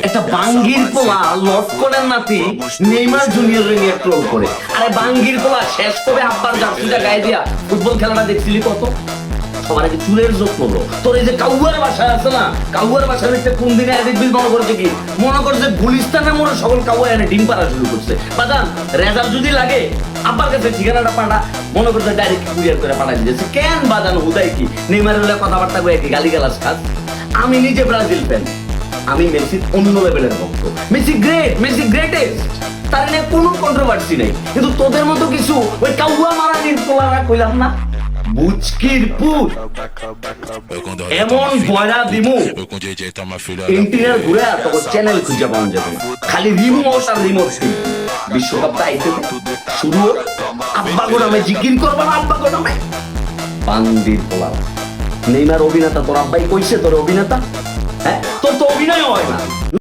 একটা বাঙ্গির পোলা লটকনের নাতি নেইমার জুনিয়র নিয়ে ট্রোল করে। আরে বাঙ্গির পোলা শেষ করে আব্বার জার্সিটা গায়ে দিয়া ফুটবল খেলাটা দেখছিলি কত? সবার আগে চুলের যোগ করলো। তোর এই যে কাউয়ার বাসায় আছে না, কাউয়ার বাসায় দেখতে কোন দিনে দেখবি মনে করছে কি, মনে করছে গুলিস্তানের মোড়ে সকল কাউয়া এনে ডিম পাড়া শুরু করছে। বাজান রেজাল্ট যদি লাগে আব্বার কাছে ঠিকানাটা পাঠা, মনে করছে ডাইরেক্ট কুরিয়ার করে পাঠাই দিয়েছে। কেন বাজান হুদাই কি নেইমারের হলে কথাবার্তা কয়ে কি গালি গালাজ খাস? আমি নিজে ব্রাজিল ফ্যান, আমি মেসির অন্য লেভেলের ভক্ত। মেসি গ্রেট, মেসি গ্রেটেস্ট, তার নিয়ে কোনো কন্ট্রোভার্সি নেই। কিন্তু তোদের মতো কিছু ওই কাউয়া মারানির পোলারা কইলাম না, বুচকির পুত এমন বয়রা দিমু ইন্টিরিয়ার ঘুরে তোর চ্যানেল খুঁজে পাওয়া যাবে না। খালি রিমোট আর রিমোট। বিশ্বকাপটা আইতে শুরু, আব্বা গো নামে জিকির করবা না, আব্বা গো নামে বান্দির পোলারা। নেইমার অভিনেতা, তোর আব্বাই কইছে তোর অভিনেতা? হ্যাঁ, তোর তো অভিনয় হয় না।